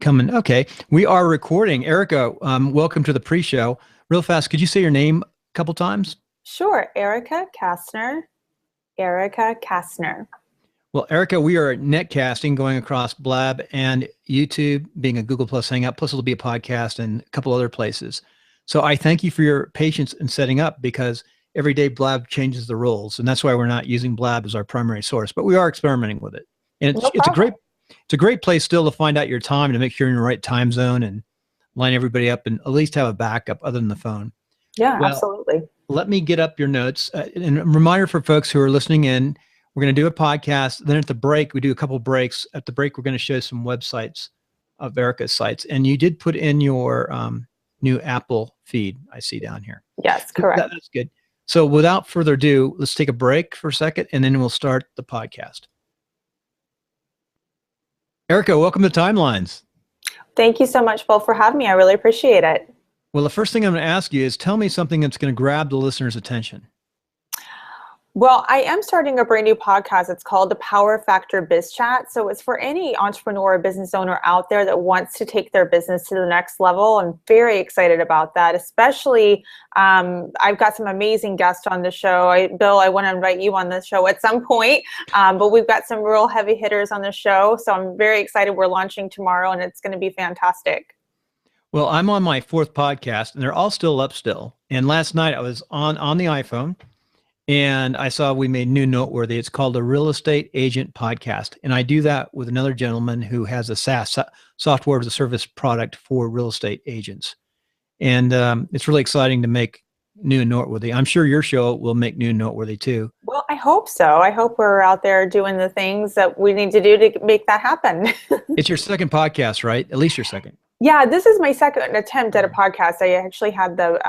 Coming. Okay. We are recording. Erica, welcome to the pre-show. Real fast, could you say your name a couple times? Sure. Erica Castner. Erica Castner. Well, Erica, we are netcasting going across Blab and YouTube, being a Google Plus Hangout, plus it'll be a podcast and a couple other places. So I thank you for your patience in setting up, because every day Blab changes the rules, and that's why we're not using Blab as our primary source, but we are experimenting with it. And No it's problem. a great place still to find out your time, to make sure you're in the right time zone and line everybody up and at least have a backup other than the phone. Yeah, Well, absolutely. let me get up your notes. And a reminder for folks who are listening in, we're going to do a podcast. Then at the break, we do a couple breaks. At the break, we're going to show some websites of Erica's sites. And you did put in your new Apple feed, I see down here. Yes, correct. That's good. So without further ado, let's take a break for a second, and then we'll start the podcast. Erica, welcome to Timelines. Thank you so much, Bill, for having me. I really appreciate it. Well, the first thing I'm going to ask you is tell me something that's going to grab the listener's attention. Well, I am starting a brand new podcast. It's called the Power Factor Biz Chat. So it's for any entrepreneur or business owner out there that wants to take their business to the next level. I'm very excited about that, especially I've got some amazing guests on the show. Bill, I want to invite you on the show at some point, but we've got some real heavy hitters on the show. So I'm very excited. We're launching tomorrow, and it's going to be fantastic. Well, I'm on my fourth podcast, and they're all still up still. And last night I was on the iPhone, and I saw we made new noteworthy. It's called the Real Estate Agent Podcast. And I do that with another gentleman who has a SaaS, software as a service product for real estate agents. And it's really exciting to make new and noteworthy. I'm sure your show will make new and noteworthy too. Well, I hope so. I hope we're out there doing the things that we need to do to make that happen. It's your second podcast, right? At least your second. Yeah, this is my second attempt at a podcast. I actually had the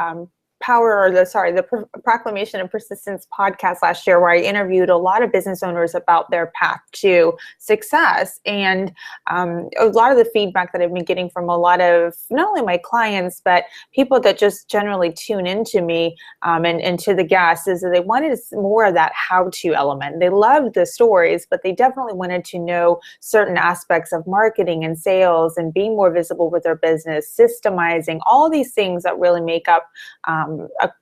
Proclamation of Persistence podcast last year, where I interviewed a lot of business owners about their path to success. And a lot of the feedback that I've been getting from a lot of not only my clients, but people that just generally tune into me and to the guests, is that they wanted more of that how-to element. They loved the stories, but they definitely wanted to know certain aspects of marketing and sales and being more visible with their business, systemizing, all these things that really make up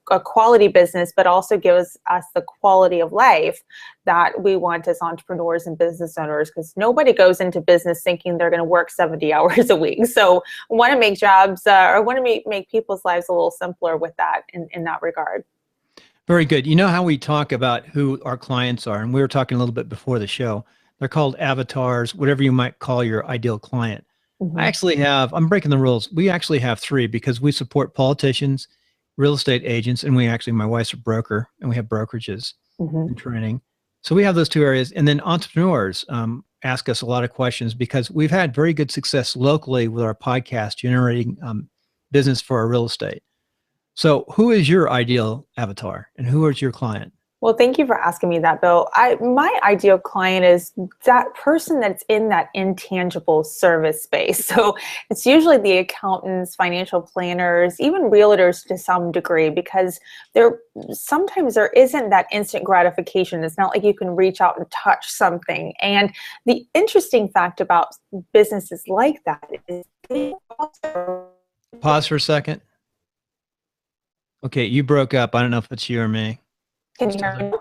a quality business, but also gives us the quality of life that we want as entrepreneurs and business owners, because nobody goes into business thinking they're going to work 70 hours a week. So I want to make jobs or want to make people's lives a little simpler with that in that regard. Very good. You know how we talk about who our clients are, and we were talking a little bit before the show. They're called avatars, whatever you might call your ideal client. Mm-hmm. I'm breaking the rules. We actually have three, because we support politicians, real estate agents, and my wife's a broker, and we have brokerages and training. So we have those two areas. And then entrepreneurs ask us a lot of questions, because we've had very good success locally with our podcast generating business for our real estate. So who is your ideal avatar, and who is your client? Well, thank you for asking me that, Bill. My ideal client is that person that's in that intangible service space. So it's usually the accountants, financial planners, even realtors to some degree, because sometimes there isn't that instant gratification. It's not like you can reach out and touch something. And the interesting fact about businesses like that is they also... Pause for a second. Okay, you broke up. I don't know if it's you or me. Can you hear me?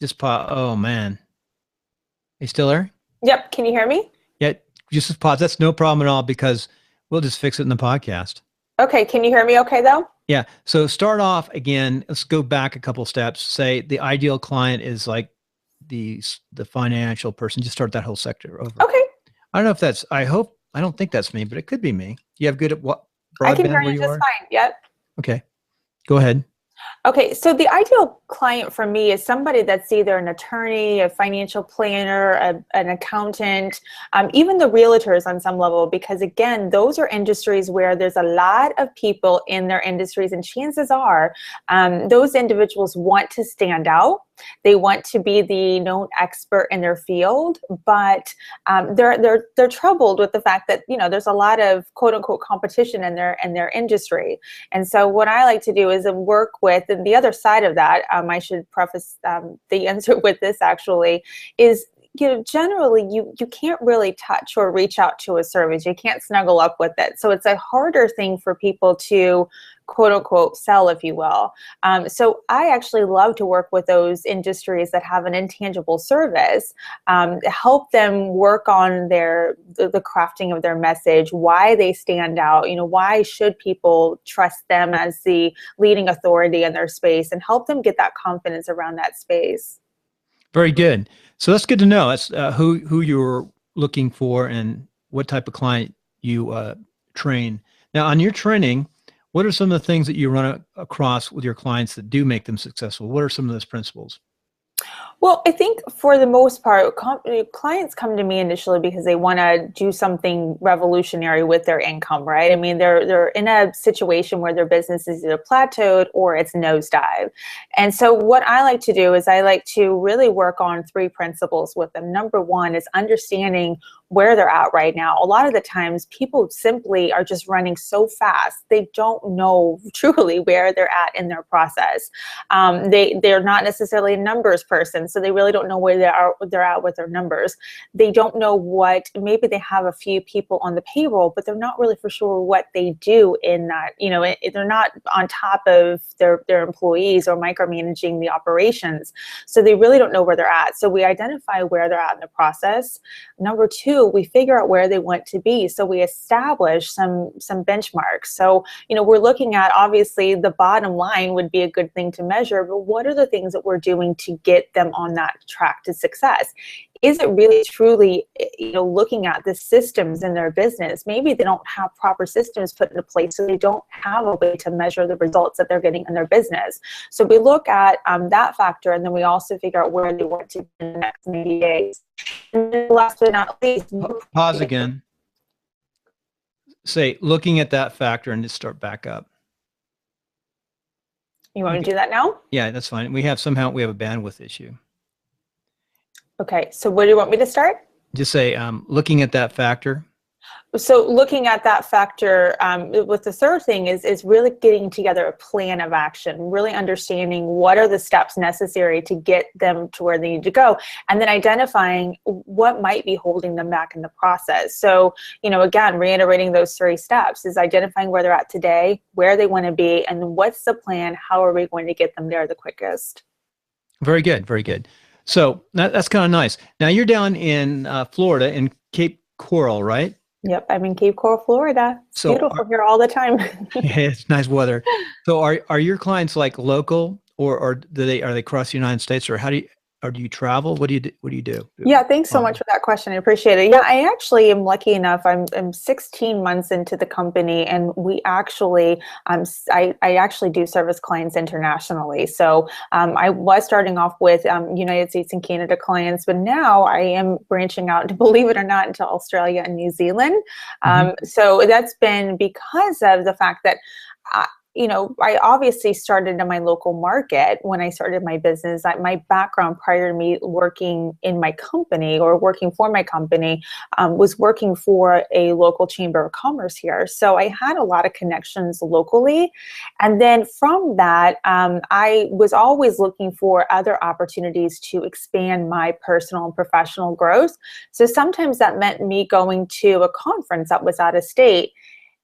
Just pause. Oh, man. Are you still there? Yep. Can you hear me? Yeah, just pause. That's no problem at all, because we'll just fix it in the podcast. Okay. Can you hear me okay, though? Yeah. So start off again. Let's go back a couple steps. Say the ideal client is like the financial person. Just start that whole sector over. Okay. I don't know if that's, I don't think that's me, but it could be me. You have good at what? Broadband I can hear you just fine. Yep. Okay. Go ahead. Okay, so the ideal client for me is somebody that's either an attorney, a financial planner, an accountant, even the realtors on some level, because again, those are industries where there's a lot of people in their industries, and chances are those individuals want to stand out. They want to be the known expert in their field, but they're troubled with the fact that there's a lot of quote unquote competition in their industry. And so what I like to do is work with, and the other side of that, I should preface the answer with this actually, is generally you can't really touch or reach out to a service. You can't snuggle up with it. So it's a harder thing for people to quote unquote sell, if you will. So I actually love to work with those industries that have an intangible service, help them work on the crafting of their message, why they stand out, why should people trust them as the leading authority in their space, and help them get that confidence around that space. Very good. So that's good to know. That's who you're looking for and what type of client you train. Now, on your training, what are some of the things that you run across with your clients that do make them successful? What are some of those principles? Well, I think for the most part, clients come to me initially because they want to do something revolutionary with their income, right? I mean, they're in a situation where their business is either plateaued or it's nosedive. And so what I like to do is I like to really work on 3 principles with them. Number 1 is understanding where they're at right now. A lot of the times people simply are just running so fast, they don't know truly where they're at in their process. They're not necessarily a numbers person, so they really don't know where they're at with their numbers. They don't know maybe they have a few people on the payroll, but they're not really for sure what they do in that, they're not on top of their employees or micromanaging the operations. So they really don't know where they're at. So we identify where they're at in the process. Number 2, we figure out where they want to be. So we establish some benchmarks. So, we're looking at, obviously the bottom line would be a good thing to measure, but what are the things that we're doing to get them on that track to success? Is it really truly, looking at the systems in their business? Maybe they don't have proper systems put into place, so they don't have a way to measure the results that they're getting in their business. So we look at that factor, and then we also figure out where they want to be in the next 90 days. And then last but not least, pause again. Say, looking at that factor, and just start back up. You want me to do that now? Yeah, that's fine. We have a bandwidth issue. Okay, so where do you want me to start? Just say, looking at that factor. So looking at that factor, with the third thing is really getting together a plan of action, really understanding what are the steps necessary to get them to where they need to go, and then identifying what might be holding them back in the process. So, again, reiterating those 3 steps is identifying where they're at today, where they want to be, and what's the plan, how are we going to get them there the quickest. Very good, very good. So that's kind of nice. Now you're down in Florida in Cape Coral, right? Yep, I'm in Cape Coral, Florida. It's beautiful here all the time. Yeah, it's nice weather. So are your clients like local, or are they across the United States, or do you travel? What do you do? Yeah, thanks so much for that question. I appreciate it. Yeah, I actually am lucky enough. I'm 16 months into the company, and we actually I actually do service clients internationally. So I was starting off with United States and Canada clients, but now I am branching out, believe it or not, into Australia and New Zealand. So that's been because of the fact that I obviously started in my local market when I started my business. My background prior to me working in my company or working for my company was working for a local chamber of commerce here. So I had a lot of connections locally. And then from that, I was always looking for other opportunities to expand my personal and professional growth. So sometimes that meant me going to a conference that was out of state.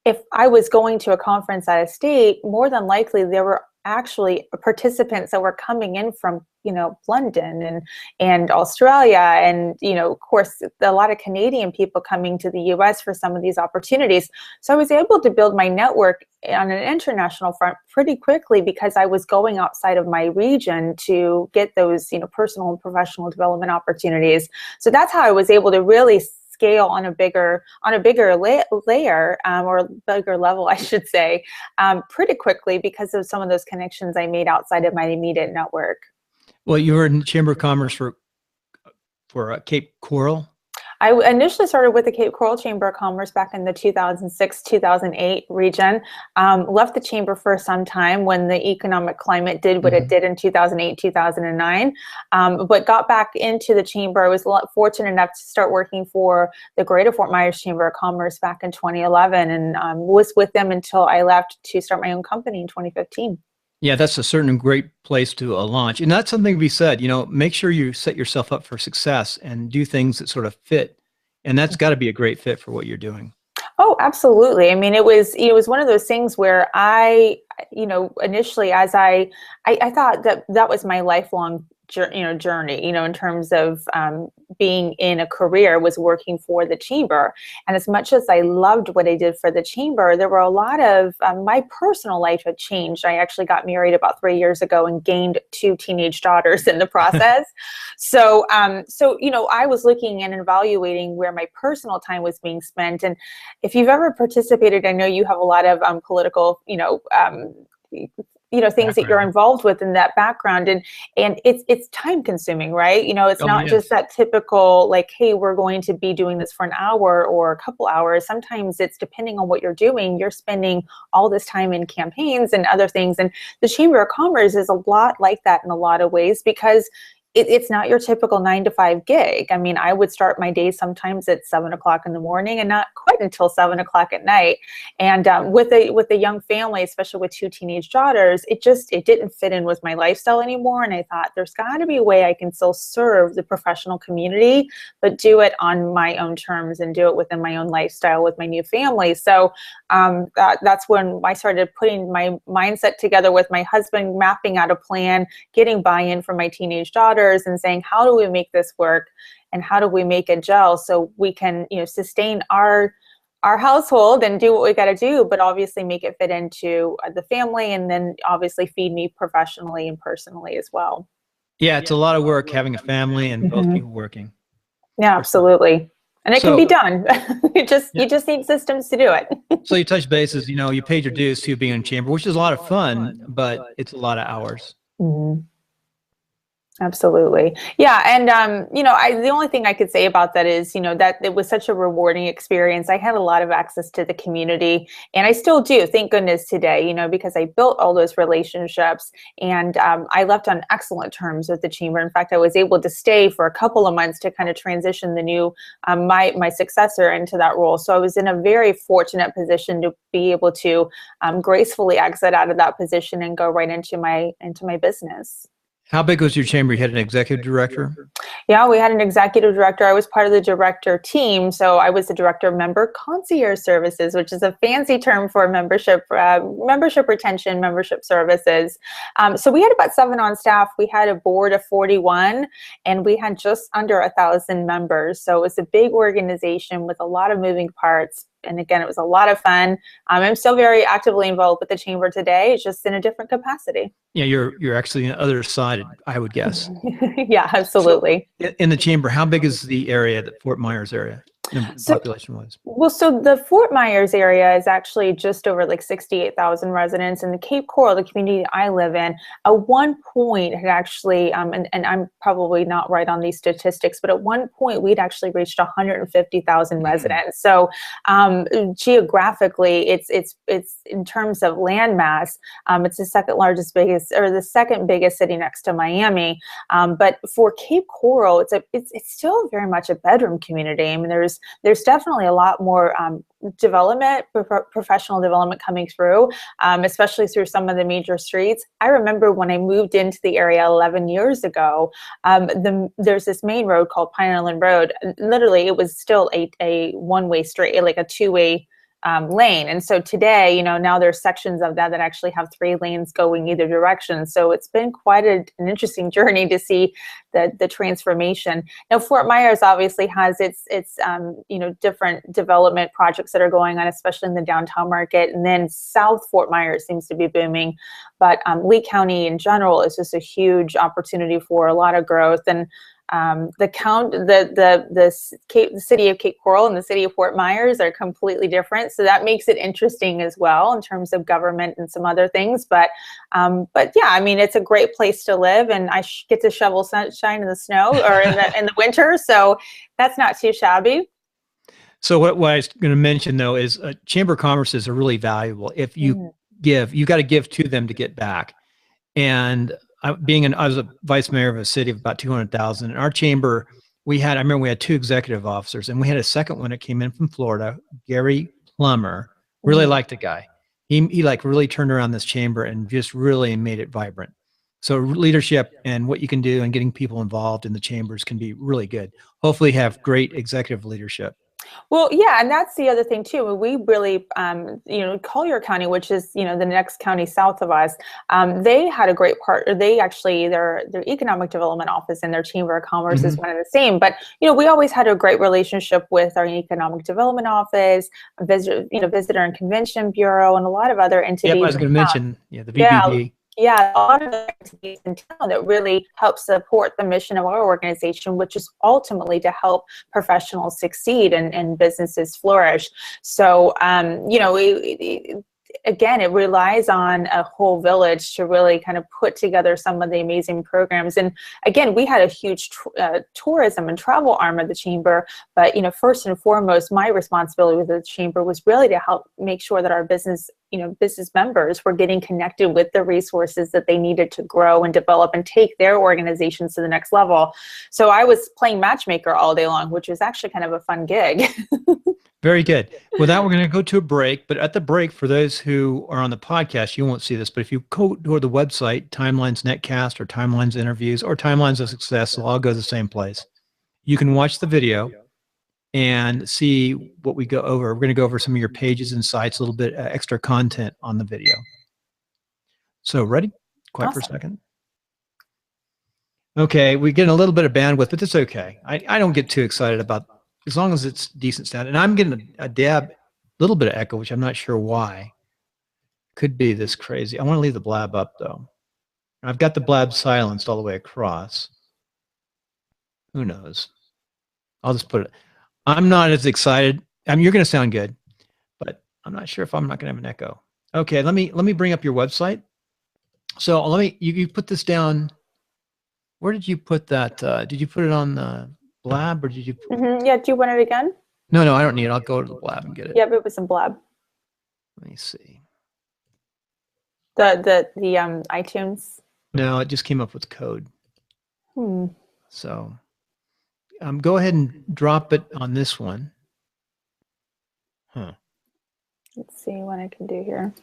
If I was going to a conference out of state, more than likely there were actually participants that were coming in from, London and Australia, and, of course, a lot of Canadian people coming to the US for some of these opportunities. So I was able to build my network on an international front pretty quickly because I was going outside of my region to get those, personal and professional development opportunities. So that's how I was able to really scale on a bigger layer or bigger level, I should say, pretty quickly because of some of those connections I made outside of my immediate network. Well, you were in the Chamber of Commerce for Cape Coral. I initially started with the Cape Coral Chamber of Commerce back in the 2006-2008 region. Left the chamber for some time when the economic climate did what it did in 2008-2009, but got back into the chamber. I was fortunate enough to start working for the Greater Fort Myers Chamber of Commerce back in 2011, and was with them until I left to start my own company in 2015. Yeah, that's a certain great place to launch. And that's something to be said, make sure you set yourself up for success and do things that sort of fit. And that's got to be a great fit for what you're doing. Oh, absolutely. I mean, it was one of those things where initially as I thought that was my lifelong journey, in terms of being in a career, was working for the chamber. And as much as I loved what I did for the chamber, there were a lot of my personal life had changed. I actually got married about 3 years ago and gained 2 teenage daughters in the process. So I was looking and evaluating where my personal time was being spent. And if you've ever participated, I know you have a lot of political, things that you're involved with in that background, and it's time consuming, right? It's not Yes. just that typical, like, hey, we're going to be doing this for an hour or a couple hours. Sometimes it's, depending on what you're doing, you're spending all this time in campaigns and other things. And the Chamber of Commerce is a lot like that in a lot of ways, because it's not your typical 9 to 5 gig. I mean, I would start my day sometimes at 7 o'clock in the morning and not quite until 7 o'clock at night. And with a young family, especially with 2 teenage daughters, it didn't fit in with my lifestyle anymore. And I thought, there's got to be a way I can still serve the professional community, but do it on my own terms and do it within my own lifestyle with my new family. So that's when I started putting my mindset together with my husband, mapping out a plan, getting buy-in from my teenage daughters, and saying, how do we make this work, and how do we make it gel so we can sustain our household and do what we got to do, but obviously make it fit into the family, and then obviously feed me professionally and personally as well. Yeah, it's a lot of work having a family and both people working. Yeah, absolutely. And it can be done. You just need systems to do it. So you touch bases, you paid your dues to being in chamber, which is a lot of fun, but it's a lot of hours. Mm-hmm. Absolutely. Yeah. And, the only thing I could say about that is, that it was such a rewarding experience. I had a lot of access to the community, and I still do, thank goodness, today, because I built all those relationships, and I left on excellent terms with the chamber. In fact, I was able to stay for a couple of months to kind of transition the new, my successor into that role. So I was in a very fortunate position to be able to gracefully exit out of that position and go right into my business. How big was your chamber? You had an executive director? Yeah, we had an executive director. I was part of the director team. So I was the director of member concierge services, which is a fancy term for membership retention, membership services. So we had about 7 on staff. We had a board of 41, and we had just under 1,000 members. So it was a big organization with a lot of moving parts. And again, it was a lot of fun. I'm still very actively involved with the chamber today. It's just in a different capacity. Yeah, you're actually on the other side, I would guess. Yeah, absolutely. So in the chamber, how big is the area, the Fort Myers area, population-wise? Well, so the Fort Myers area is actually just over like 68,000 residents, and the Cape Coral, the community I live in, at one point had actually, and I'm probably not right on these statistics, but at one point we'd actually reached 150,000 residents. So geographically, it's in terms of land mass, it's the second biggest city next to Miami. But for Cape Coral, it's still very much a bedroom community. I mean, there's definitely a lot more development, professional development coming through, especially through some of the major streets. I remember when I moved into the area 11 years ago, there's this main road called Pine Island Road. Literally, it was still a one-way street, like a two-way lane. And so today, now there's sections of that actually have 3 lanes going either direction. So it's been quite an interesting journey to see the transformation. Now, Fort Myers obviously has its different development projects that are going on, especially in the downtown market. And then South Fort Myers seems to be booming. But Lee County in general is just a huge opportunity for a lot of growth. And the city of Cape Coral and the city of Fort Myers are completely different. So that makes it interesting as well in terms of government and some other things. But yeah, I mean, it's a great place to live, and I get to shovel sunshine in the snow or in the winter. So that's not too shabby. So what I was going to mention though is Chamber of Commerce are really valuable. If you give, you got to give to them to get back. And I was a vice mayor of a city of about 200,000. In our chamber, I remember we had 2 executive officers, and we had a second one that came in from Florida, Gary Plummer. Really liked the guy. He like really turned around this chamber and just really made it vibrant. So leadership and what you can do and getting people involved in the chambers can be really good. Hopefully have great executive leadership. Well, yeah, and that's the other thing too. We really, Collier County, which is the next county south of us, they had a great part. They actually their economic development office and their chamber of commerce is one and the same. But we always had a great relationship with our economic development office, visitor and convention bureau, and a lot of other entities. Yep, I was going to mention the VBD. Yeah, a lot of entities in town that really help support the mission of our organization, which is ultimately to help professionals succeed and businesses flourish. So, again, it relies on a whole village to really kind of put together some of the amazing programs. And again, we had a huge tourism and travel arm of the chamber, but first and foremost, my responsibility with the chamber was really to help make sure that our business members were getting connected with the resources that they needed to grow and develop and take their organizations to the next level. So I was playing matchmaker all day long, which was actually kind of a fun gig. Very good. With that, we're going to go to a break. But at the break, for those who are on the podcast, you won't see this. But if you go to the website, Timelines Netcast or Timelines Interviews or Timelines of Success, they'll all go to the same place. You can watch the video and see what we go over. We're going to go over some of your pages and sites, a little bit extra content on the video. So ready? Quiet for a second. Okay, we get a little bit of bandwidth, but that's okay. I don't get too excited about as long as it's decent sound. And I'm getting a little bit of echo, which I'm not sure why. Could be this crazy. I want to leave the blab up though. I've got the blab silenced all the way across. Who knows? I'll just put it. I'm not as excited. I mean, you're going to sound good, but I'm not sure if I'm not going to have an echo. Okay, let me bring up your website. So you put this down. Where did you put that? Did you put it on the blab or did you? Yeah. Do you want it again? No, I don't need it. I'll go to the blab and get it. Yep, it was in blab. Let me see. The iTunes. No, it just came up with code. So, go ahead and drop it on this one. Let's see what I can do here.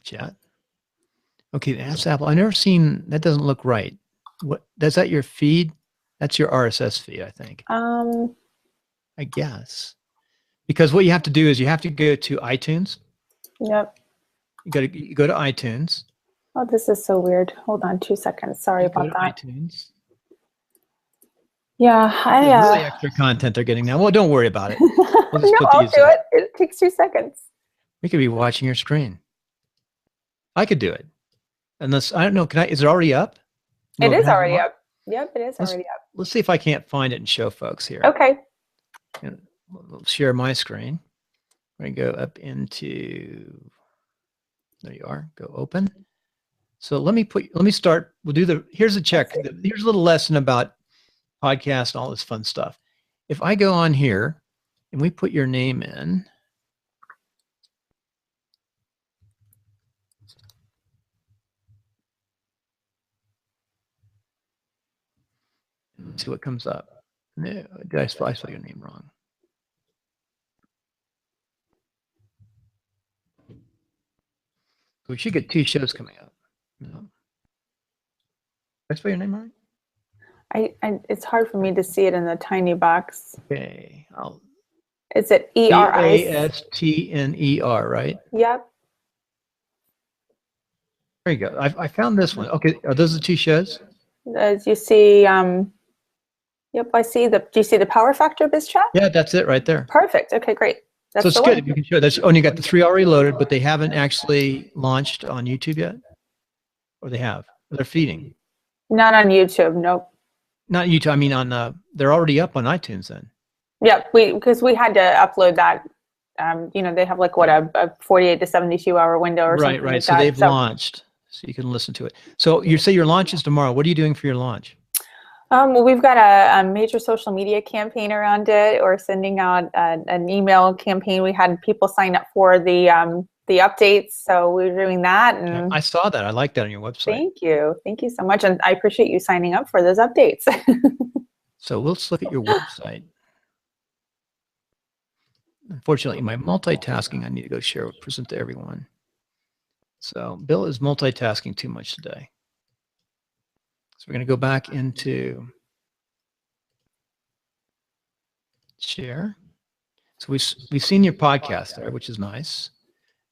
Chat. Okay, that's Apple. I've never seen that. Doesn't look right. What? Is that your feed? That's your RSS feed, I think. I guess. Because what you have to do is you have to go to iTunes. Yep. You go to iTunes. Oh, this is so weird. Hold on 2 seconds. Sorry about that. iTunes. Yeah, really extra content they're getting now. Well, don't worry about it. We'll just no, I'll do it. It takes 2 seconds. We could be watching your screen. I could do it. Unless, I don't know, is it already up? It is already up. Yep, it is already up. Let's see if I can't find it and show folks here. Okay. And we'll share my screen. We're going to go up into, there you are, go open. So let me start, here's a check. Here's a little lesson about podcasts and all this fun stuff. If I go on here and we put your name in, see what comes up. No, did I spell your name wrong? We should get 2 shows coming up. No. Did I spell your name wrong? It's hard for me to see it in the tiny box. Okay. Is it E-R-I? Castner, right? Yep. There you go. I found this one. Okay. Are those the 2 shows? As you see, yep, I see do you see the Power Factor Biz Chat? Yeah, that's it right there. Perfect. Okay, great. So it's good if you can show that. Oh, and you got the 3 already loaded, but they haven't actually launched on YouTube yet? Or they have? They're feeding? Not on YouTube, nope. Not YouTube, I mean they're already up on iTunes then. Yeah, because we had to upload that. They have like a 48 to 72 hour window or something. Right. So they've launched, so you can listen to it. So you say your launch is tomorrow. What are you doing for your launch? Well, we've got a major social media campaign around it. We're sending out an email campaign. We had people sign up for the updates, so we're doing that. And I saw that. I like that on your website. Thank you so much, and I appreciate you signing up for those updates. So let's look at your website. Unfortunately, my multitasking, I need to go share, present to everyone. So Bill is multitasking too much today. So we're going to go back into share. So we've seen your podcast there, which is nice.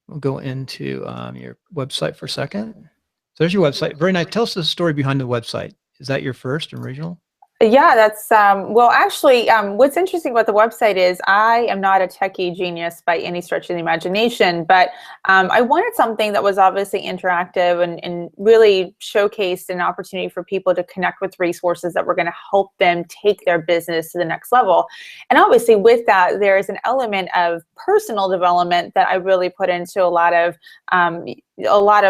We'll go into your website for a second. So there's your website. Very nice. Tell us the story behind the website. Is that your first original? Yeah, that's, well, actually, what's interesting about the website is I am not a techie genius by any stretch of the imagination, but I wanted something that was obviously interactive and really showcased an opportunity for people to connect with resources that were going to help them take their business to the next level. And obviously with that, there's an element of personal development that I really put into a lot of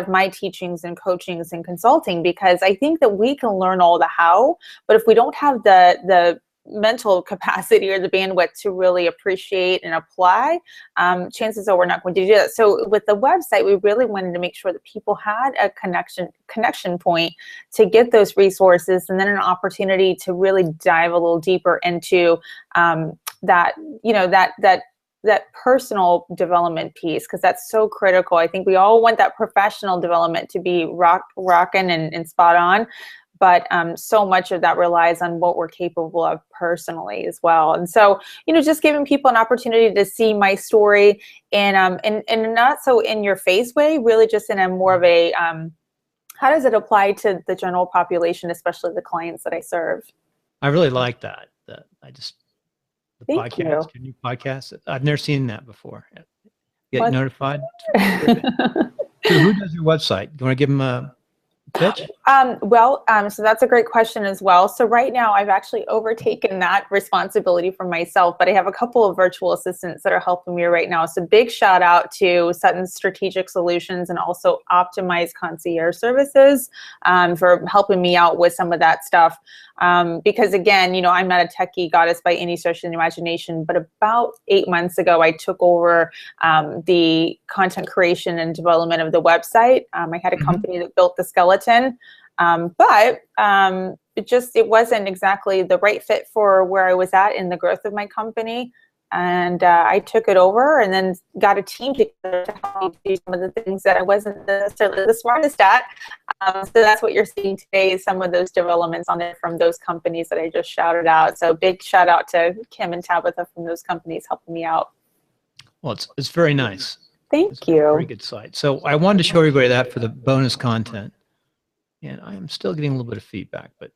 my teachings and coachings and consulting, because I think that we can learn all the how, but if we don't have the mental capacity or the bandwidth to really appreciate and apply, chances are we're not going to do that. So with the website, we really wanted to make sure that people had a connection point to get those resources, and then an opportunity to really dive a little deeper into that personal development piece, because that's so critical. I think we all want that professional development to be rocking and spot on, but so much of that relies on what we're capable of personally as well. And so, just giving people an opportunity to see my story in not so in your face way, really just in a more of a, how does it apply to the general population, especially the clients that I serve? I really like that. Thank podcast, you. your new podcast. I've never seen that before. Get What? notified. So who does your website? Do you want to give them a pitch? So that's a great question as well. So right now I've actually overtaken that responsibility for myself, but I have a couple of virtual assistants that are helping me right now. So big shout out to Sutton's Strategic Solutions and also Optimize Concierge Services for helping me out with some of that stuff. Because again, I'm not a techie goddess by any stretch of the imagination, but about 8 months ago, I took over the content creation and development of the website. I had a company that built the skeleton, but it wasn't exactly the right fit for where I was at in the growth of my company. And I took it over and then got a team together to help me do some of the things that I wasn't necessarily the smartest at. So that's what you're seeing today, is some of those developments on there from those companies that I just shouted out. So big shout out to Kim and Tabitha from those companies helping me out. Well, it's very nice. Thank you. Very good site. So I wanted to show everybody that for the bonus content. And I am still getting a little bit of feedback, but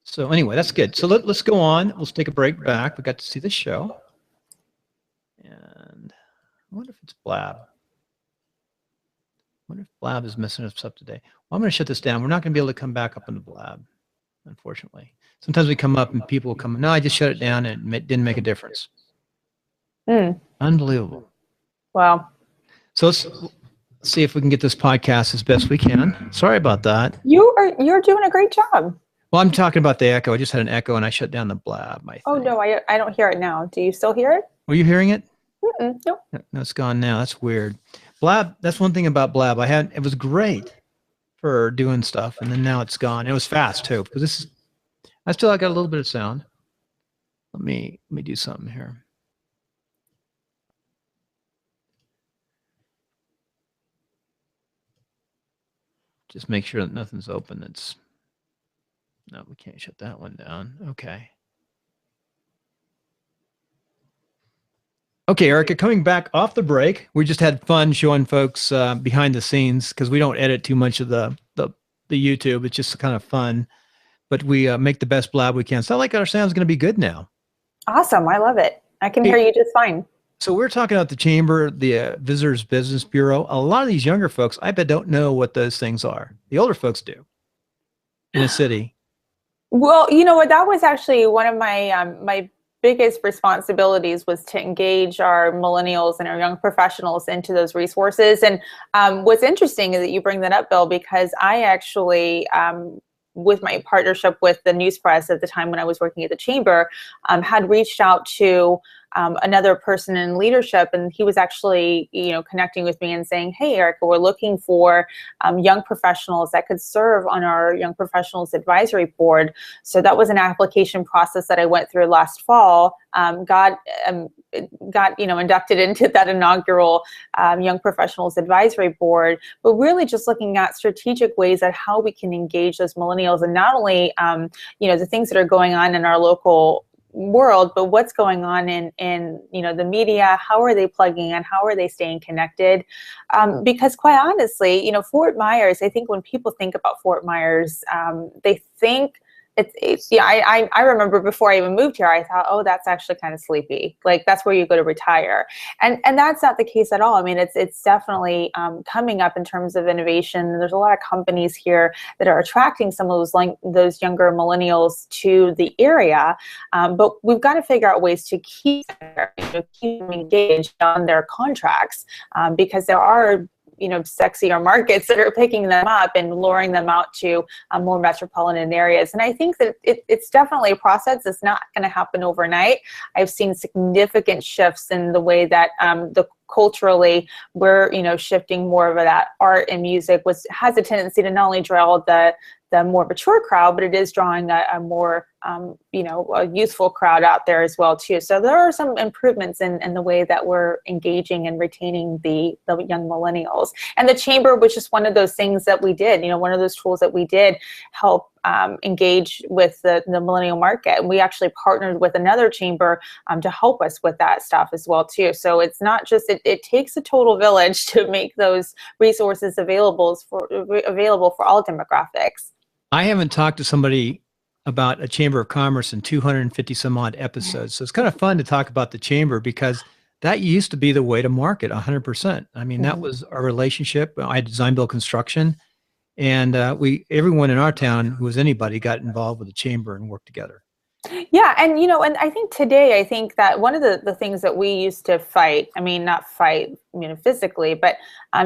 so anyway, that's good. So let's go on. Let's take a break back. We got to see the show. And I wonder if it's Blab. I wonder if Blab is messing us up today. Well, I'm going to shut this down. We're not going to be able to come back up on the Blab, unfortunately. Sometimes we come up and people will come, no, I just shut it down and it didn't make a difference. Unbelievable. Wow. So let's see if we can get this podcast as best we can. Sorry about that. You're doing a great job. Well, I'm talking about the echo. I just had an echo and I shut down the Blab. Oh, no, I don't hear it now. Do you still hear it? Were you hearing it? Nope. No, it's gone now. That's weird. Blab, that's one thing about Blab. It was great for doing stuff, and then now it's gone. It was fast too, because I got a little bit of sound. Let me do something here. Just make sure that nothing's open. No, we can't shut that one down. Okay. Okay, Erica, coming back off the break, we just had fun showing folks behind the scenes, because we don't edit too much of the YouTube. It's just kind of fun, but we make the best Blab we can. Sound like our sound's going to be good now. Awesome. I love it. I can hear you just fine. So we're talking about the Chamber, the Visitors Business Bureau. A lot of these younger folks, I bet, don't know what those things are. The older folks do in a city. Well, you know what? That was actually one of my my biggest responsibilities, was to engage our millennials and our young professionals into those resources. And what's interesting is that you bring that up, Bill, because I actually, with my partnership with the news press at the time when I was working at the Chamber, had reached out to another person in leadership, and he was actually, connecting with me and saying, "Hey, Erica, we're looking for young professionals that could serve on our Young Professionals Advisory Board." So that was an application process that I went through last fall. Got inducted into that inaugural Young Professionals Advisory Board, but really just looking at strategic ways at how we can engage those millennials, and not only the things that are going on in our local world, but what's going on in the media. How are they plugging in? How are they staying connected? Because quite honestly, Fort Myers, I think when people think about Fort Myers, they think I remember before I even moved here, I thought, oh, that's actually kind of sleepy. Like, that's where you go to retire. And that's not the case at all. I mean, it's definitely coming up in terms of innovation. There's a lot of companies here that are attracting some of those younger millennials to the area. But we've got to figure out ways to keep them engaged on their contracts, because there are sexier markets that are picking them up and luring them out to more metropolitan areas. And I think that it's definitely a process. It's not going to happen overnight. I've seen significant shifts in the way that culturally we're shifting more of that art and music, which has a tendency to not only draw the more mature crowd, but it is drawing a more a youthful crowd out there as well too. So there are some improvements in the way that we're engaging and retaining the young millennials. And the chamber was just one of those things that we did, one of those tools that we did help engage with the millennial market. And we actually partnered with another chamber to help us with that stuff as well too. So it's not just, it takes a total village to make those resources available for all demographics. I haven't talked to somebody about a Chamber of Commerce in 250 some odd episodes. So it's kind of fun to talk about the chamber, because that used to be the way to market 100%. I mean, that was our relationship. I design build construction, and everyone in our town who was anybody got involved with the chamber and worked together. Yeah. And, and I think today, I think that one of the things that we used to fight, I mean, not fight, physically, but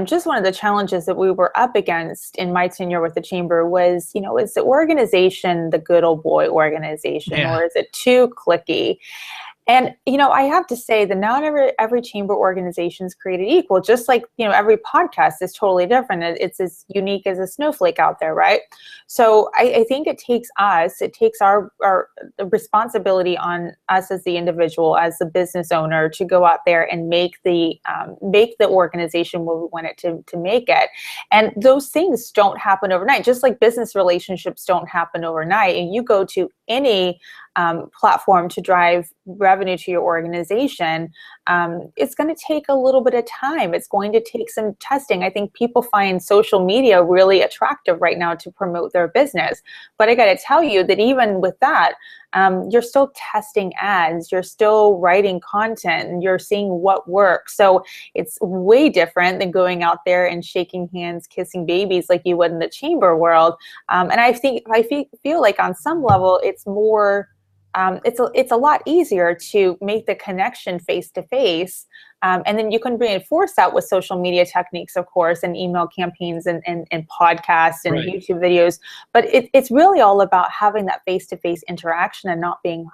just one of the challenges that we were up against in my tenure with the chamber was, is the organization the good old boy organization, or is it too cliquey? And, I have to say that not every chamber organization is created equal, just like, every podcast is totally different. It's as unique as a snowflake out there, right? So I think it takes our responsibility on us as the individual, as the business owner, to go out there and make the organization where we want it to make it. And those things don't happen overnight, just like business relationships don't happen overnight. And you go to any platform to drive revenue to your organization, it's going to take a little bit of time. It's going to take some testing. I think people find social media really attractive right now to promote their business. But I got to tell you that even with that, you're still testing ads, you're still writing content, and you're seeing what works. So it's way different than going out there and shaking hands, kissing babies like you would in the chamber world. And I feel like on some level, it's more, it's a lot easier to make the connection face to face. And then you can reinforce that with social media techniques, of course, and email campaigns and podcasts and YouTube videos. But it's really all about having that face-to-face interaction and not being,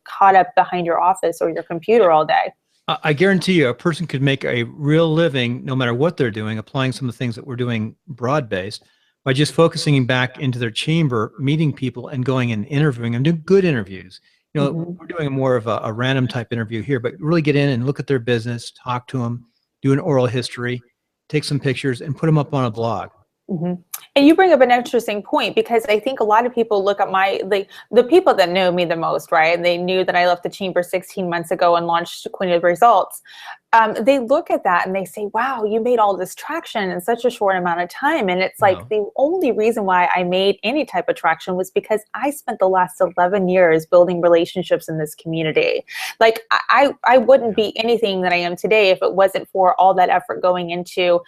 caught up behind your office or your computer all day. I guarantee you a person could make a real living, no matter what they're doing, applying some of the things that we're doing broad-based, by just focusing back into their chamber, meeting people and going and interviewing them, do good interviews. We're doing more of a random type interview here, but really get in and look at their business, talk to them, do an oral history, take some pictures, and put them up on a blog. And you bring up an interesting point, because I think a lot of people look at the people that know me the most, right? And they knew that I left the chamber 16 months ago and launched Queen of Results. They look at that and they say, wow, you made all this traction in such a short amount of time. And it's like, the only reason why I made any type of traction was because I spent the last 11 years building relationships in this community. Like, I wouldn't be anything that I am today if it wasn't for all that effort going into,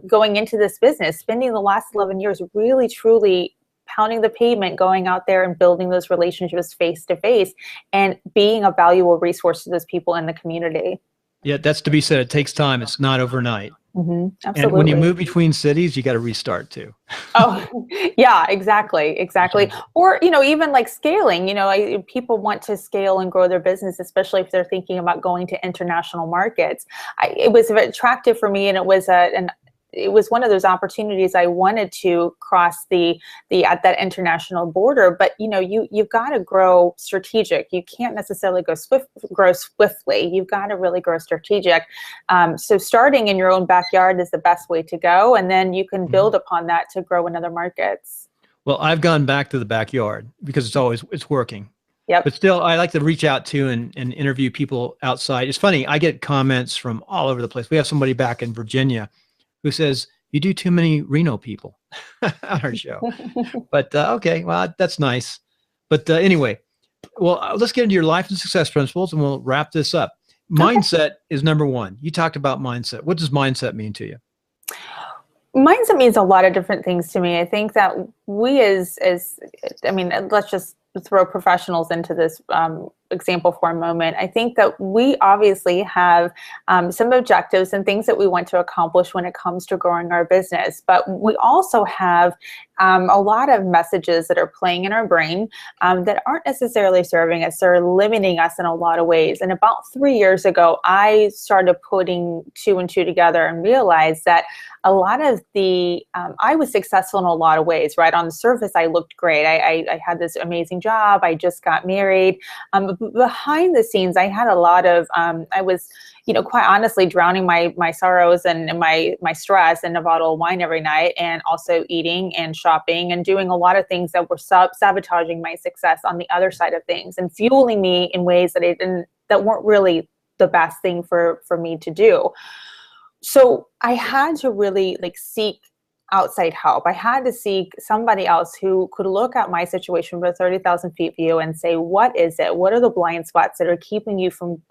going into this business, spending the last 11 years really, truly pounding the pavement, going out there and building those relationships face to face and being a valuable resource to those people in the community. Yeah, that's to be said. It takes time. It's not overnight. And when you Absolutely. move between cities, you got to restart too. Oh, yeah, exactly. Or, even like scaling, people want to scale and grow their business, especially if they're thinking about going to international markets. It was very attractive for me, and it was one of those opportunities I wanted to cross the at that international border. But you've got to grow strategic. You can't necessarily grow swiftly. You've got to really grow strategic. So starting in your own backyard is the best way to go, and then you can build upon that to grow in other markets. Well, I've gone back to the backyard because it's working. Yep. But still, I like to reach out to and interview people outside. It's funny, I get comments from all over the place. We have somebody back in Virginia who says, "You do too many Reno people on our show." But okay, well, that's nice. But anyway, well, let's get into your life and success principles and we'll wrap this up. Mindset is number one. You talked about mindset. What does mindset mean to you? Mindset means a lot of different things to me. I think that we let's just throw professionals into this example for a moment. I think that we obviously have some objectives and things that we want to accomplish when it comes to growing our business, but we also have a lot of messages that are playing in our brain that aren't necessarily serving us or limiting us in a lot of ways. And about 3 years ago, I started putting two and two together and realized that a lot of I was successful in a lot of ways, right? On the surface, I looked great. I had this amazing job. I just got married. Behind the scenes, I had a lot of, I was, quite honestly drowning my sorrows and my stress in a bottle of wine every night, and also eating and shopping and doing a lot of things that were sabotaging my success on the other side of things and fueling me in ways that weren't really the best thing for me to do. So I had to really seek outside help. I had to seek somebody else who could look at my situation from a 30,000 feet view and say, what is it? What are the blind spots that are keeping you from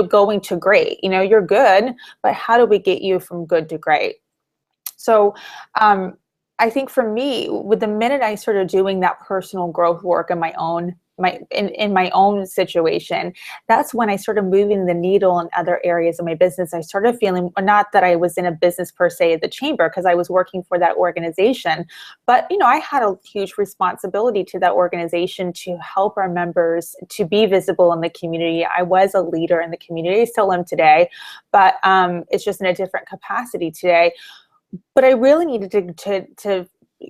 going to great? You're good, but how do we get you from good to great? So, I think for me, with the minute I started doing that personal growth work in my own situation, that's when I started moving the needle in other areas of my business. I started feeling, not that I was in a business per se at the chamber, because I was working for that organization, but I had a huge responsibility to that organization to help our members to be visible in the community. I was a leader in the community, I still am today, but it's just in a different capacity today. But I really needed to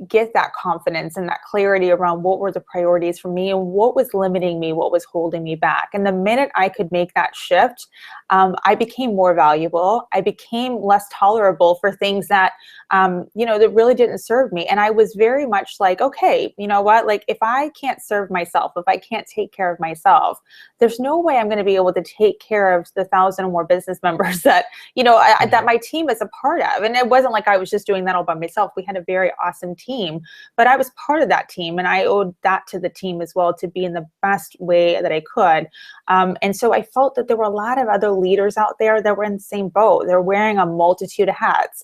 get that confidence and that clarity around what were the priorities for me and what was limiting me, what was holding me back. And the minute I could make that shift, I became more valuable. I became less tolerable for things that, that really didn't serve me. And I was very much like, okay, you know what? Like, if I can't serve myself, if I can't take care of myself, there's no way I'm going to be able to take care of the 1,000 or more business members that, that my team is a part of. And it wasn't like I was just doing that all by myself. We had a very awesome team, but I was part of that team, and I owed that to the team as well to be in the best way that I could. And so I felt that there were a lot of other leaders out there that were in the same boat. They're wearing a multitude of hats.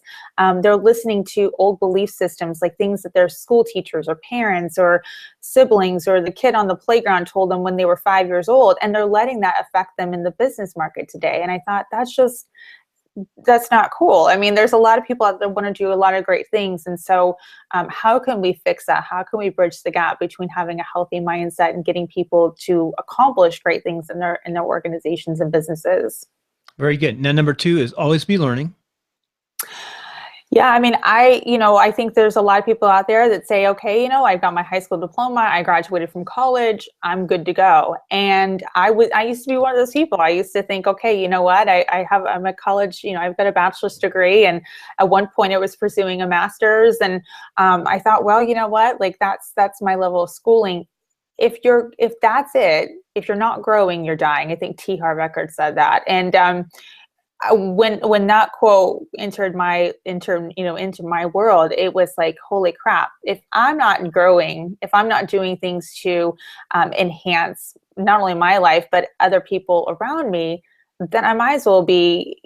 They're listening to old belief systems, like things that their school teachers or parents or siblings or the kid on the playground told them when they were 5 years old, and they're letting that affect them in the business market today. And I thought, that's not cool. I mean, there's a lot of people out there want to do a lot of great things. And so how can we fix that? How can we bridge the gap between having a healthy mindset and getting people to accomplish great things in their organizations and businesses? Very good. Now, number two is always be learning. Yeah, I mean, I think there's a lot of people out there that say, okay, I've got my high school diploma, I graduated from college, I'm good to go. And I used to be one of those people. I used to think, okay, you know what, I'm at college, I've got a bachelor's degree, and at one point I was pursuing a master's, and I thought, well, you know what, like that's my level of schooling. If that's it, if you're not growing, you're dying. I think T. Harv Eker said that. And when that quote entered into my world, it was like, holy crap, if I'm not growing, if I'm not doing things to enhance not only my life but other people around me, then I might as well be,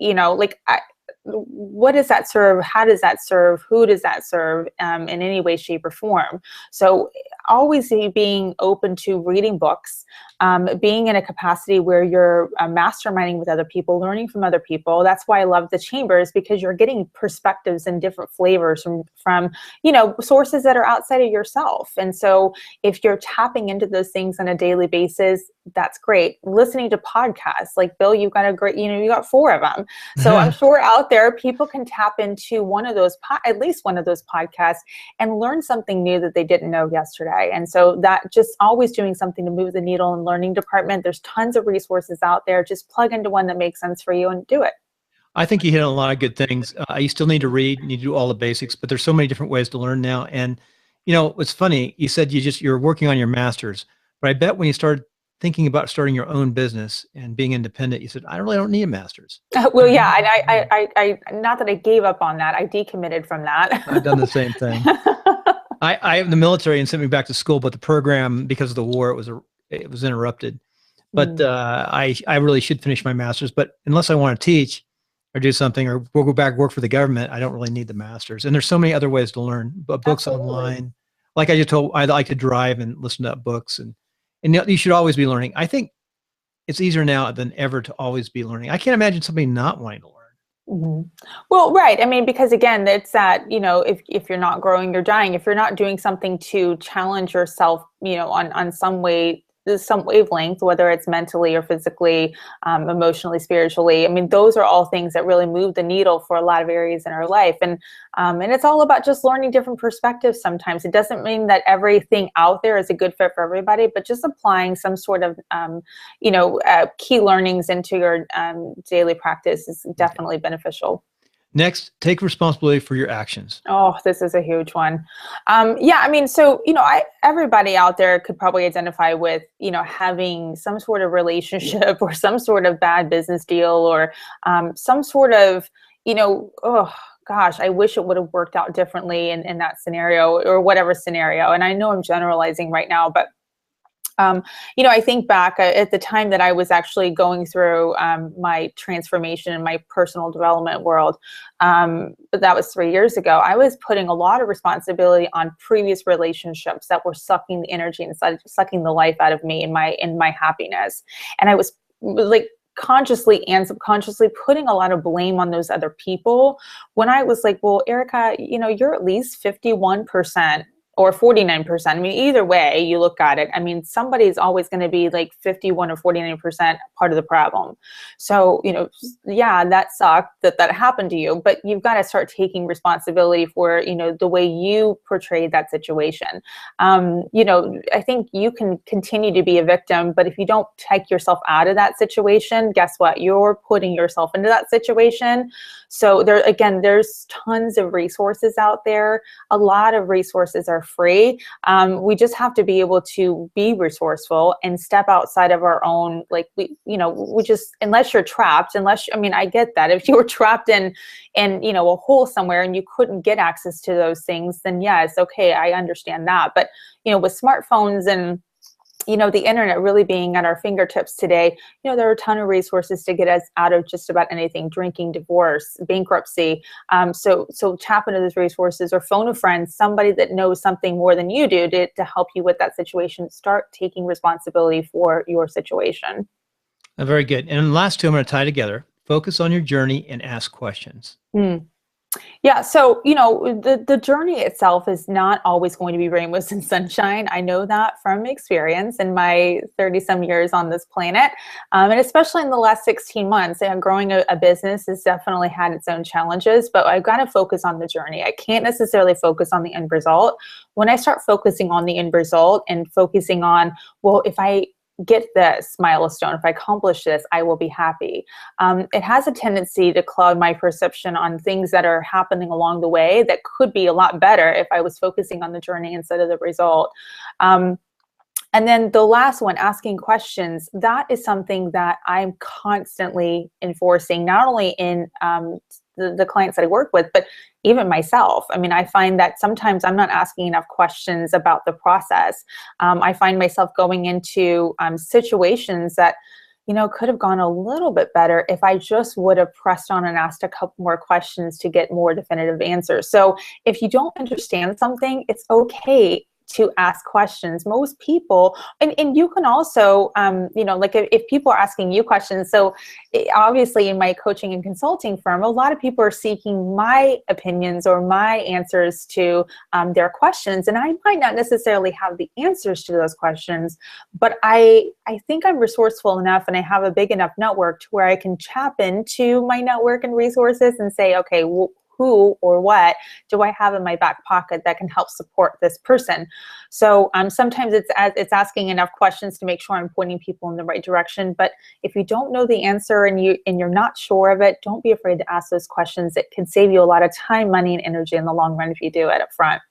what does that serve? How does that serve? Who does that serve in any way, shape, or form? So always being open to reading books, being in a capacity where you're masterminding with other people, learning from other people. That's why I love the chambers, because you're getting perspectives and different flavors from sources that are outside of yourself. And so if you're tapping into those things on a daily basis, that's great. Listening to podcasts, like Bill, you got you got 4 of them. So I'm sure out there people can tap into one of those, at least one of those podcasts, and learn something new that they didn't know yesterday. And so that just always doing something to move the needle in learning department. There's tons of resources out there. Just plug into one that makes sense for you and do it. I think you hit on a lot of good things. You still need to read, you need to do all the basics, but there's so many different ways to learn now. And it's funny, you said you're working on your master's, but I bet when you started thinking about starting your own business and being independent, you said, I really don't need a master's. Well, yeah, and I not that I gave up on that, I decommitted from that. I've done the same thing. I am in the military and sent me back to school, but the program, because of the war, it was interrupted. But I really should finish my master's. But unless I want to teach or do something, or we'll go back work for the government, I don't really need the master's. And there's so many other ways to learn, but books online. Like I just told, I like to drive and listen to books, and you should always be learning. I think it's easier now than ever to always be learning. I can't imagine somebody not wanting to learn. Mm-hmm. Well, right. I mean, because again, it's that, if you're not growing, you're dying. If you're not doing something to challenge yourself, on some wavelength, whether it's mentally or physically, emotionally, spiritually. I mean, those are all things that really move the needle for a lot of areas in our life. And it's all about just learning different perspectives sometimes. It doesn't mean that everything out there is a good fit for everybody, but just applying some sort of, key learnings into your daily practice is definitely beneficial. Next, take responsibility for your actions. Oh, this is a huge one. Yeah, I mean, so, everybody out there could probably identify with, having some sort of relationship or some sort of bad business deal, or some sort of, oh gosh, I wish it would have worked out differently in that scenario, or whatever scenario. And I know I'm generalizing right now, but I think back at the time that I was actually going through my transformation in my personal development world, but that was 3 years ago. I was putting a lot of responsibility on previous relationships that were sucking the energy and sucking the life out of me and my happiness. And I was like consciously and subconsciously putting a lot of blame on those other people, when I was like, well, Erica, you're at least 51% or 49%. I mean, either way you look at it, I mean, somebody's always going to be like 51 or 49% part of the problem. So, yeah, that sucked that happened to you, but you've got to start taking responsibility for, the way you portrayed that situation. I think you can continue to be a victim, but if you don't take yourself out of that situation, guess what? You're putting yourself into that situation. So there's tons of resources out there. A lot of resources are free. We just have to be able to be resourceful and step outside of our own, unless you're trapped, I get that. If you were trapped in a hole somewhere and you couldn't get access to those things, then yes, okay, I understand that. But, with smartphones and the internet really being at our fingertips today, there are a ton of resources to get us out of just about anything: drinking, divorce, bankruptcy. So tap into those resources, or phone a friend, somebody that knows something more than you do to help you with that situation. Start taking responsibility for your situation. Very good. And the last 2 I'm going to tie together. Focus on your journey and ask questions. Yeah. So, the journey itself is not always going to be rainbows and sunshine. I know that from experience in my 30-some years on this planet. And especially in the last 16 months, growing a business has definitely had its own challenges, but I've got to focus on the journey. I can't necessarily focus on the end result. When I start focusing on the end result and focusing on, well, if I get this milestone, if I accomplish this, I will be happy. It has a tendency to cloud my perception on things that are happening along the way that could be a lot better if I was focusing on the journey instead of the result. And then the last one, asking questions, that is something that I'm constantly enforcing, not only in the clients that I work with, but even myself. I mean, I find that sometimes I'm not asking enough questions about the process. I find myself going into situations that, could have gone a little bit better if I just would have pressed on and asked a couple more questions to get more definitive answers. So if you don't understand something, it's okay to ask questions. Most people, and you can also, like if people are asking you questions, so obviously in my coaching and consulting firm, a lot of people are seeking my opinions or my answers to their questions. And I might not necessarily have the answers to those questions, but I think I'm resourceful enough and I have a big enough network to where I can tap into my network and resources and say, okay, who or what do I have in my back pocket that can help support this person? So sometimes it's asking enough questions to make sure I'm pointing people in the right direction. But if you don't know the answer and you're not sure of it, don't be afraid to ask those questions. It can save you a lot of time, money, and energy in the long run if you do it up front.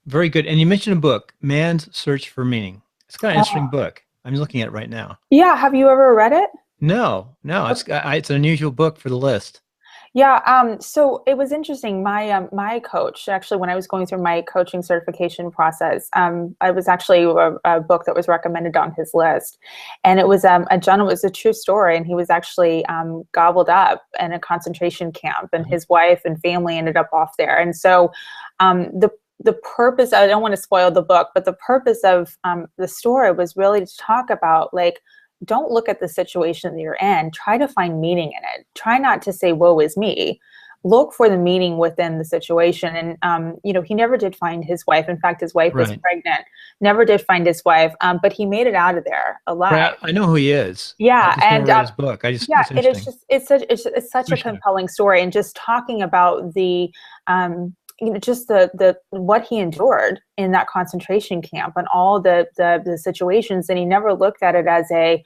Very good. And you mentioned a book, Man's Search for Meaning. It's kind of an interesting book. I'm looking at it right now. Yeah. Have you ever read it? No. It's an unusual book for the list. Yeah. So it was interesting. My coach, actually, when I was going through my coaching certification process, I was actually a book that was recommended on his list, and it was a gentleman. It was a true story, and he was actually gobbled up in a concentration camp, and his wife and family ended up off there. And so, the purpose, I don't want to spoil the book, but the purpose of the story was really to talk about, like, don't look at the situation that you're in. Try to find meaning in it. Try not to say, woe is me. Look for the meaning within the situation. And, he never did find his wife. In fact, his wife was pregnant, never did find his wife, but he made it out of there alive. I know who he is. Yeah. And his book. It's such a compelling story. And just talking about the, just the what he endured in that concentration camp and all the situations, and he never looked at it as a,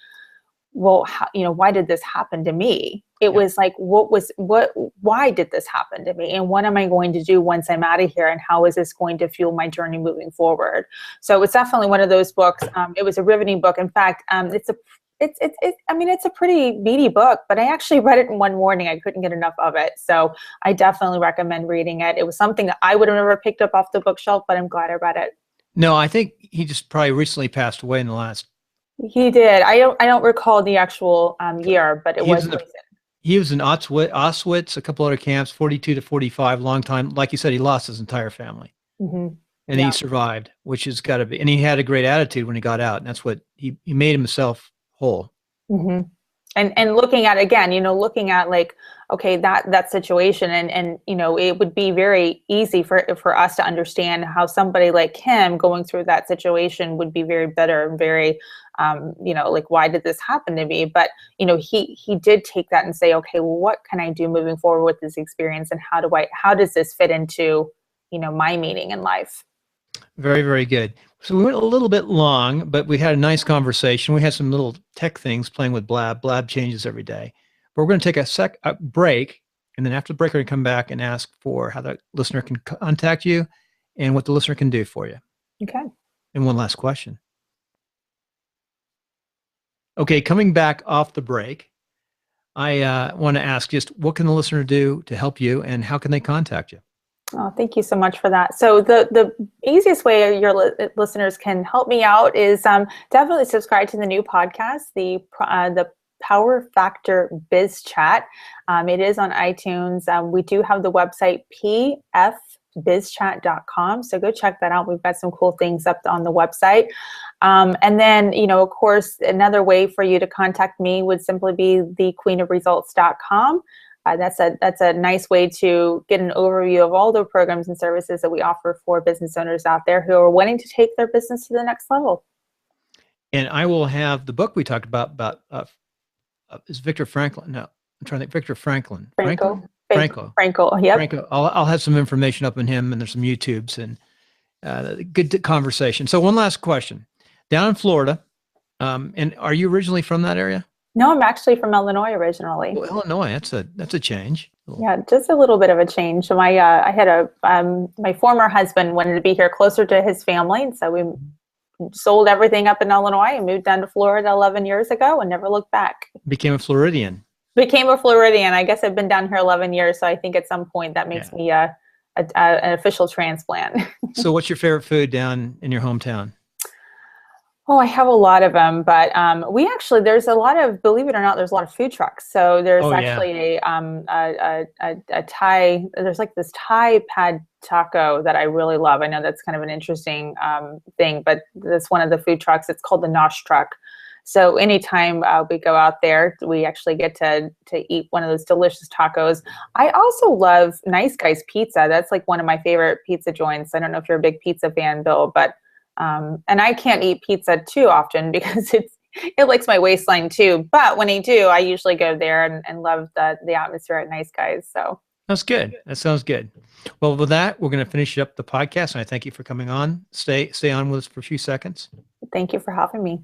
well, why did this happen to me? It was like, why did this happen to me? And what am I going to do once I'm out of here? And how is this going to fuel my journey moving forward? So it's definitely one of those books. It was a riveting book. In fact, it's a pretty meaty book, but I actually read it in one morning. I couldn't get enough of it. So I definitely recommend reading it. It was something that I would have never picked up off the bookshelf, but I'm glad I read it. No, I think he just probably recently passed away in the last. He did. I don't recall the actual year, but it was recent. He was in Auschwitz, a couple other camps, 42 to 45, long time. Like you said, he lost his entire family. Mm-hmm. And he survived, which has got to be, and he had a great attitude when he got out. And that's what he made himself whole. Mm-hmm. And looking at, again, looking at, like, okay, that situation, and it would be very easy for us to understand how somebody like him going through that situation would be very bitter and very, like, why did this happen to me? But, he did take that and say, okay, well, what can I do moving forward with this experience? And how does this fit into, my meaning in life? Very, very good. So we went a little bit long, but we had a nice conversation. We had some little tech things playing with Blab. Blab changes every day. But we're going to take a break. And then after the break, we're going to come back and ask for how the listener can contact you and what the listener can do for you. Okay. And one last question. Okay, coming back off the break, I want to ask just what can the listener do to help you and how can they contact you? Oh, thank you so much for that. So the easiest way your listeners can help me out is definitely subscribe to the new podcast, the Power Factor Biz Chat. It is on iTunes. We do have the website pfbizchat.com. So go check that out. We've got some cool things up on the website. And then, of course, another way for you to contact me would simply be thequeenofresults.com. That's a nice way to get an overview of all the programs and services that we offer for business owners out there who are wanting to take their business to the next level. And I will have the book we talked about is Viktor Franklin. No, I'm trying to think. Viktor Franklin. Franco. Yep. Franco. I'll have some information up on him, and there's some YouTubes and good conversation. So one last question. Down in Florida, and are you originally from that area? No, I'm actually from Illinois originally. Well, Illinois, that's a change. Yeah, just a little bit of a change. So I had my former husband wanted to be here closer to his family, and so we sold everything up in Illinois and moved down to Florida 11 years ago and never looked back. Became a Floridian. I guess I've been down here 11 years, so I think at some point that makes me an official transplant. So what's your favorite food down in your hometown? Oh, I have a lot of them, but we actually, there's a lot of, believe it or not, there's a lot of food trucks. So there's Oh yeah. actually a Thai, there's like this Thai pad taco that I really love. I know that's kind of an interesting thing, but that's one of the food trucks. It's called the Nosh truck. So anytime we go out there, we actually get to eat one of those delicious tacos. I also love Nice Guys Pizza. That's like one of my favorite pizza joints. I don't know if you're a big pizza fan, Bill, but and I can't eat pizza too often because it likes my waistline too. But when I do, I usually go there and love the atmosphere at Nice Guys. So That's good. That sounds good. Well, with that, we're going to finish up the podcast, and I thank you for coming on. Stay on with us for a few seconds. thank you for having me.